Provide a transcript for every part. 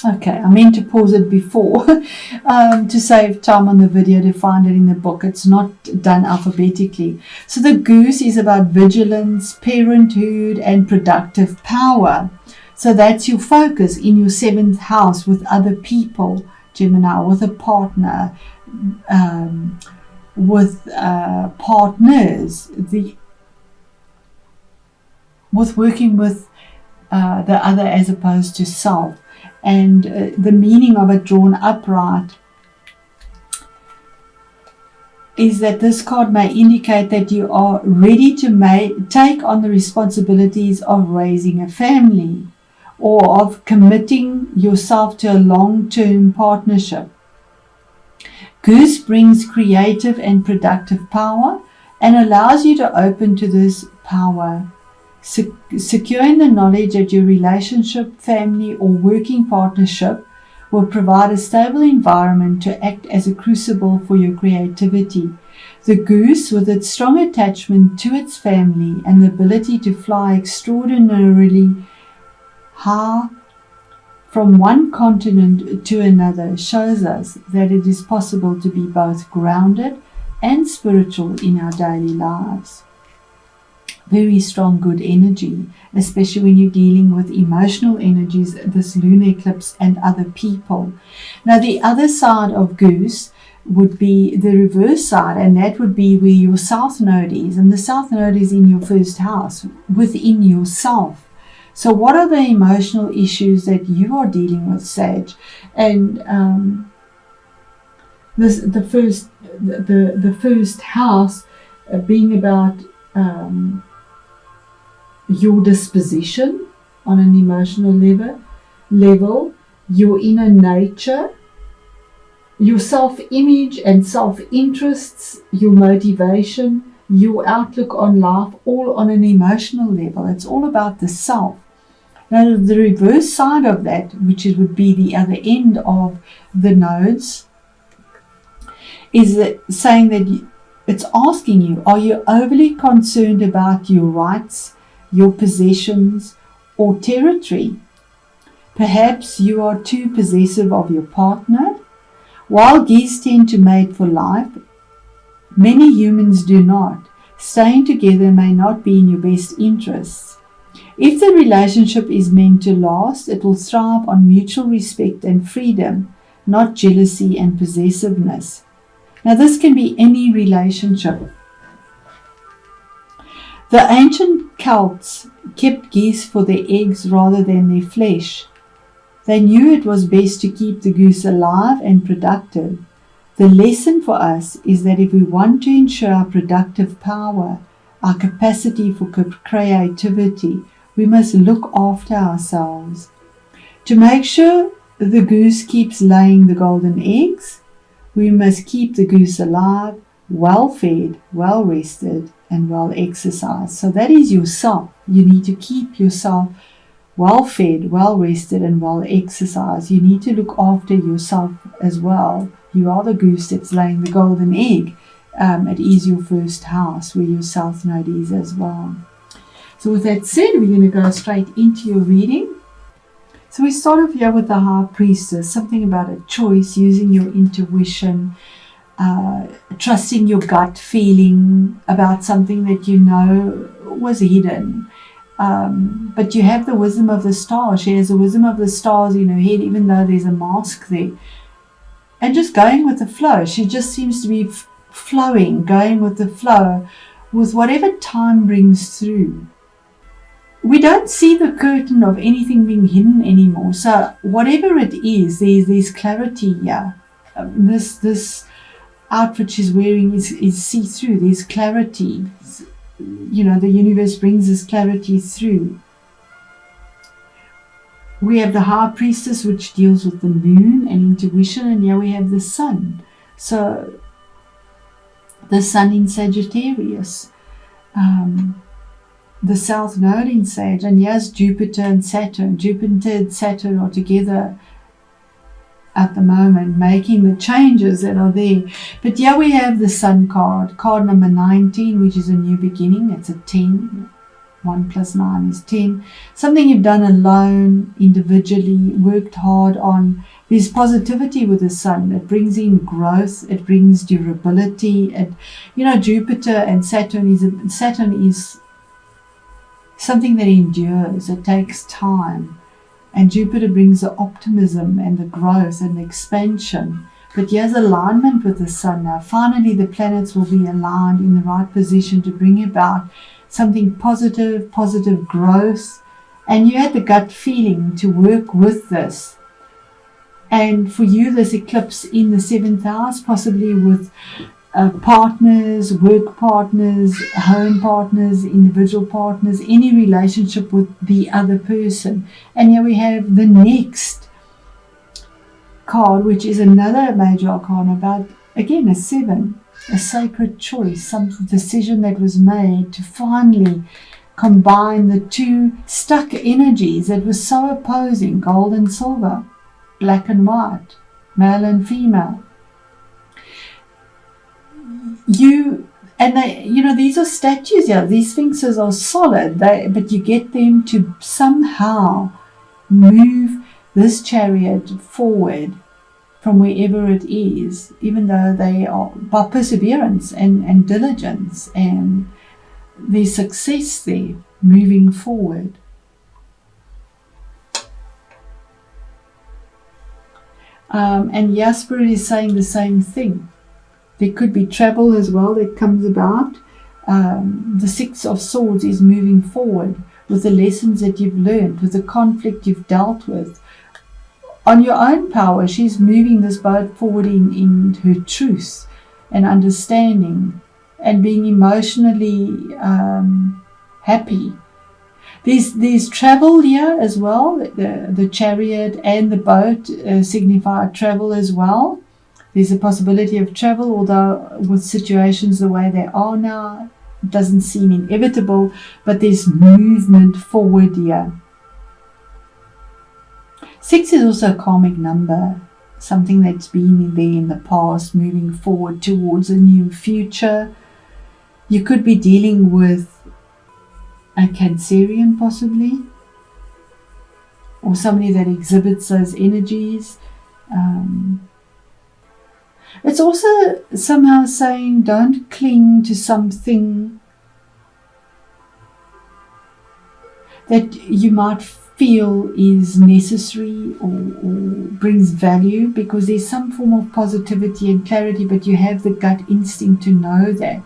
Okay, I meant to pause it before to save time on the video to find it in the book. It's not done alphabetically. So the goose is about vigilance, parenthood, and productive power. So that's your focus in your 7th house with other people, Gemini, with a partner, with partners, with working with the other as opposed to self. And the meaning of it drawn upright is that this card may indicate that you are ready to take on the responsibilities of raising a family or of committing yourself to a long-term partnership. Goose brings creative and productive power and allows you to open to this power. Securing the knowledge that your relationship, family, or working partnership will provide a stable environment to act as a crucible for your creativity. The goose, with its strong attachment to its family and the ability to fly extraordinarily high from one continent to another, shows us that it is possible to be both grounded and spiritual in our daily lives. Very strong, good energy, especially when you're dealing with emotional energies, this lunar eclipse and other people. Now, the other side of goose would be the reverse side, and that would be where your south node is. And the south node is in your 1st house, within yourself. So what are the emotional issues that you are dealing with, Sag? And the first house being about your disposition on an emotional level, your inner nature, your self-image and self-interests, your motivation, your outlook on life, all on an emotional level. It's all about the self. Now, the reverse side of that, which would be the other end of the nodes, is saying that it's asking you, are you overly concerned about your rights, your possessions, or territory? Perhaps you are too possessive of your partner. While geese tend to mate for life, many humans do not. Staying together may not be in your best interests. If the relationship is meant to last, it will thrive on mutual respect and freedom, not jealousy and possessiveness. Now, this can be any relationship. The ancient Celts kept geese for their eggs rather than their flesh. They knew it was best to keep the goose alive and productive. The lesson for us is that if we want to ensure our productive power, our capacity for creativity, we must look after ourselves. To make sure the goose keeps laying the golden eggs, we must keep the goose alive, well fed, well rested, and well exercised. So that is yourself. You need to keep yourself well fed, well rested, and well exercised. You need to look after yourself as well. You are the goose that's laying the golden egg. It is your 1st house where your south node is as well. So with that said, we're going to go straight into your reading. So we start off here with the High Priestess, something about a choice, using your intuition, trusting your gut feeling about something that you know was hidden. But you have the wisdom of the stars. She has the wisdom of the stars in her head, even though there's a mask there. And just going with the flow. She just seems to be flowing, going with the flow, with whatever time brings through. We don't see the curtain of anything being hidden anymore. So whatever it is, there's clarity here. This outfit she's wearing is see-through. There's clarity. You know, the universe brings this clarity through. We have the High Priestess, which deals with the moon and intuition, and here we have the sun. So the sun in Sagittarius, the south node in Sag, and here's Jupiter and Saturn. Jupiter and Saturn are together at the moment, making the changes that are there. But here we have the sun card number 19, which is a new beginning. It's a 10, 1 plus 9 is 10. Something you've done alone, individually, worked hard on. There's positivity with the sun. It brings in growth. It brings durability. Jupiter and Saturn is something that endures. It takes time. And Jupiter brings the optimism and the growth and the expansion. But here's alignment with the sun now. Finally, the planets will be aligned in the right position to bring about something positive growth. And you had the gut feeling to work with this. And for you, this eclipse in the 7th house, possibly with partners, work partners, home partners, individual partners, any relationship with the other person. And here we have the next card, which is another major arcana about, again, a 7, a sacred choice, some decision that was made to finally combine the two stuck energies that were so opposing, gold and silver, black and white, male and female. These are statues here. These sphinxes are solid, but you get them to somehow move this chariot forward from wherever it is, even though they are by perseverance and diligence, and there's success there, moving forward. And Spirit is saying the same thing. There could be travel as well that comes about. The 6 of Swords is moving forward with the lessons that you've learned, with the conflict you've dealt with. On your own power, she's moving this boat forward in her truth and understanding and being emotionally happy. There's travel here as well. The chariot and the boat signify travel as well. There's a possibility of travel, although with situations the way they are now, it doesn't seem inevitable, but there's movement forward here. 6 is also a karmic number, something that's been there in the past, moving forward towards a new future. You could be dealing with a Cancerian possibly, or somebody that exhibits those energies. It's also somehow saying don't cling to something that you might feel is necessary or brings value, because there's some form of positivity and clarity, but you have the gut instinct to know that.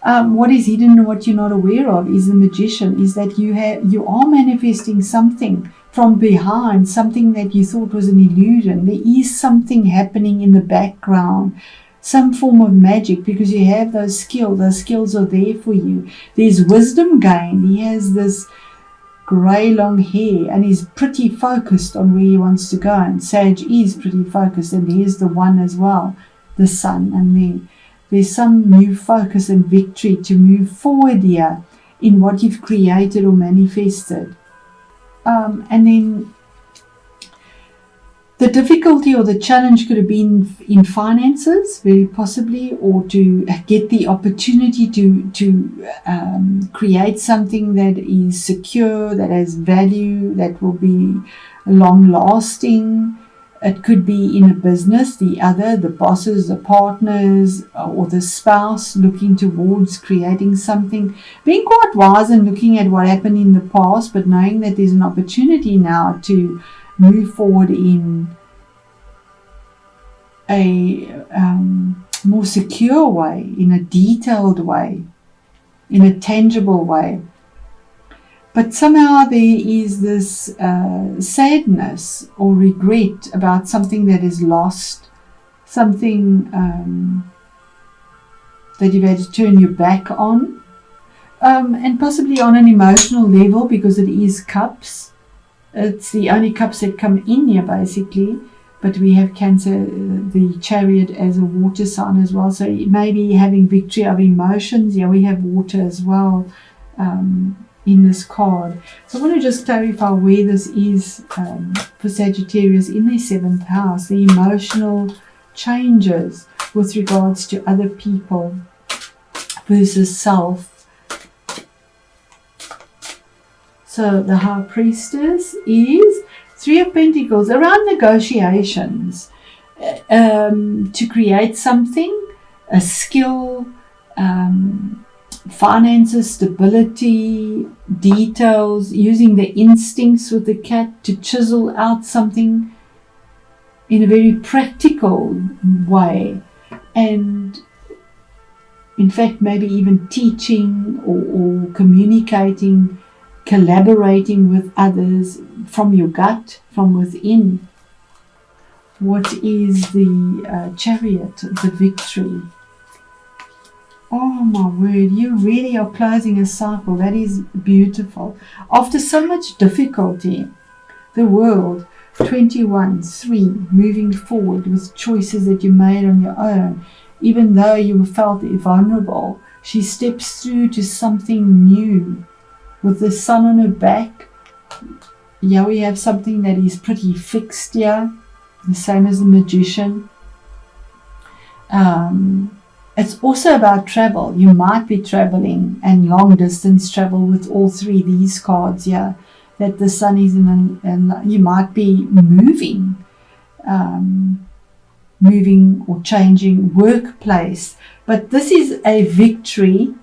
What is hidden and what you're not aware of is the Magician, is that you are manifesting something from behind, something that you thought was an illusion. There is something happening in the background, some form of magic, because you have those skills. Those skills are there for you. There's wisdom gained. He has this grey long hair and he's pretty focused on where he wants to go. And Sag is pretty focused, and here's the one as well, the sun. And there's some new focus and victory to move forward here in what you've created or manifested. And then the difficulty or the challenge could have been in finances, very possibly, or to get the opportunity to create something that is secure, that has value, that will be long lasting. It could be in a business, the bosses, the partners, or the spouse looking towards creating something. Being quite wise and looking at what happened in the past, but knowing that there's an opportunity now to move forward in a more secure way, in a detailed way, in a tangible way. But somehow there is this sadness or regret about something that is lost, something that you've had to turn your back on, and possibly on an emotional level, because it is cups. It's the only cups that come in here, basically. But we have Cancer, the chariot, as a water sign as well. So maybe having victory of emotions. Yeah, we have water as well in this card. So I want to just clarify where this is for Sagittarius in their 7th house. The emotional changes with regards to other people versus self. So the High Priestess is Three of Pentacles, around negotiations, to create something, a skill, finances, stability, details, using the instincts with the cat to chisel out something in a very practical way, and in fact maybe even teaching or communicating, collaborating with others from your gut, from within. What is the Chariot, the Victory? Oh my word, you really are closing a cycle. That is beautiful. After so much difficulty, the World, 21-3, moving forward with choices that you made on your own, even though you felt vulnerable, she steps through to something new. With the Sun on her back, yeah, we have something that is pretty fixed here, the same as the Magician. It's also about travel. You might be traveling, and long distance travel with all three these cards here, that the Sun is in, and you might be moving or changing workplace. But this is a victory.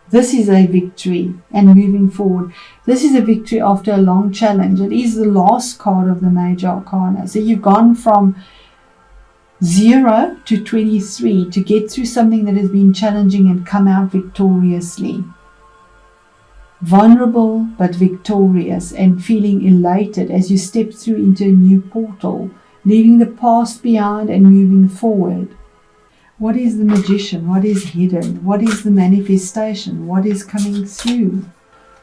This is a victory and moving forward. This is a victory after a long challenge. It is the last card of the Major Arcana. So you've gone from 0 to 23 to get through something that has been challenging and come out victoriously. Vulnerable but victorious, and feeling elated as you step through into a new portal, leaving the past behind and moving forward. What is the Magician? What is hidden? What is the manifestation? What is coming through?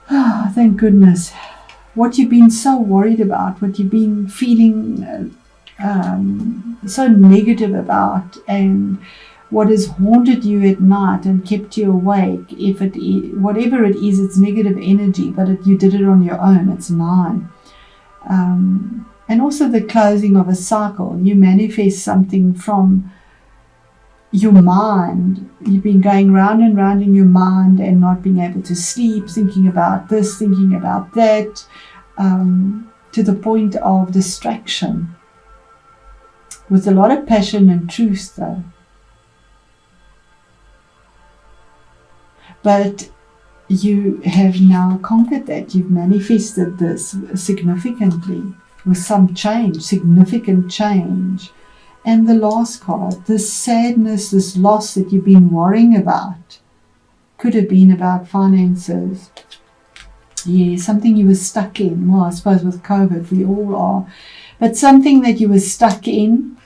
Oh, thank goodness. What you've been so worried about, what you've been feeling so negative about, and what has haunted you at night and kept you awake, if it is, whatever it is, it's negative energy, but you did it on your own. It's 9. And also the closing of a cycle. You manifest something from your mind. You've been going round and round in your mind and not being able to sleep, thinking about this, thinking about that, to the point of distraction, with a lot of passion and truth though. But you have now conquered that. You've manifested this significantly with some change, significant change. And the last card, this sadness, this loss that you've been worrying about, could have been about finances. Yeah, something you were stuck in. Well, I suppose with COVID, we all are. But something that you were stuck in,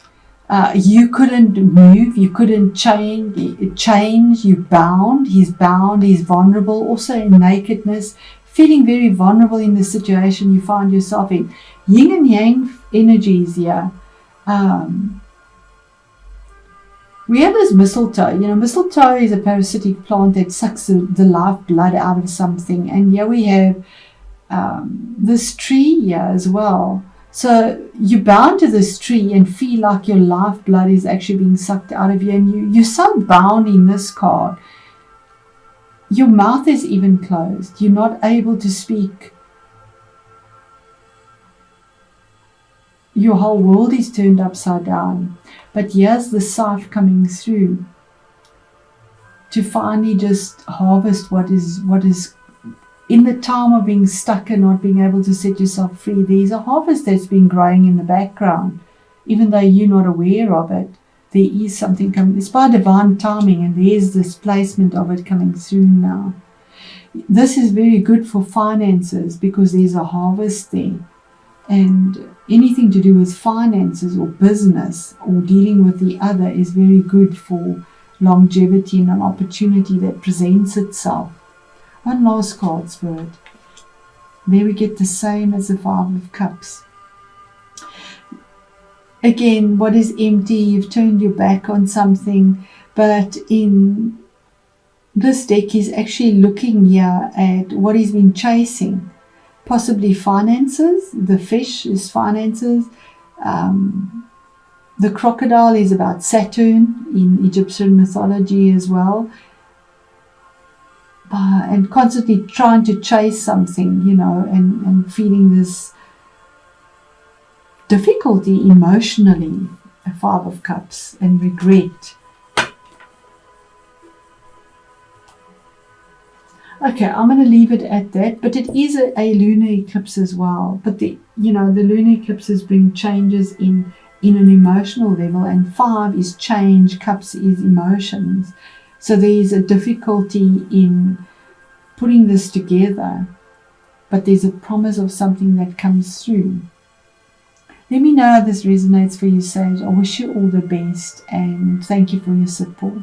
you couldn't move, you couldn't change, you bound, he's vulnerable, also in nakedness, feeling very vulnerable in the situation you find yourself in. Yin and Yang energies here. We have this mistletoe. Mistletoe is a parasitic plant that sucks the life blood out of something. And here we have this tree here as well. So you bound to this tree and feel like your life blood is actually being sucked out of you. And you're so bound in this card. Your mouth is even closed. You're not able to speak. Your whole world is turned upside down. But here's the scythe coming through to finally just harvest what is in the time of being stuck and not being able to set yourself free. There's a harvest that's been growing in the background, even though you're not aware of it. There is something coming. It's by divine timing, and there's this placement of it coming through now. This is very good for finances because there's a harvest there. And anything to do with finances or business or dealing with the other is very good for longevity and an opportunity that presents itself. One last card, Spirit. There we get the same as the 5 of Cups. Again, what is empty? You've turned your back on something, but in this deck he's actually looking here at what he's been chasing. Possibly finances. The fish is finances. The crocodile is about Saturn in Egyptian mythology as well. and constantly trying to chase something, and feeling this difficulty emotionally, a Five of Cups, and regret. Okay, I'm going to leave it at that, but it is a lunar eclipse as well. But the lunar eclipses bring changes in an emotional level, and 5 is change, cups is emotions. So there is a difficulty in putting this together, but there's a promise of something that comes through. Let me know how this resonates for you, Sage. I wish you all the best, and thank you for your support.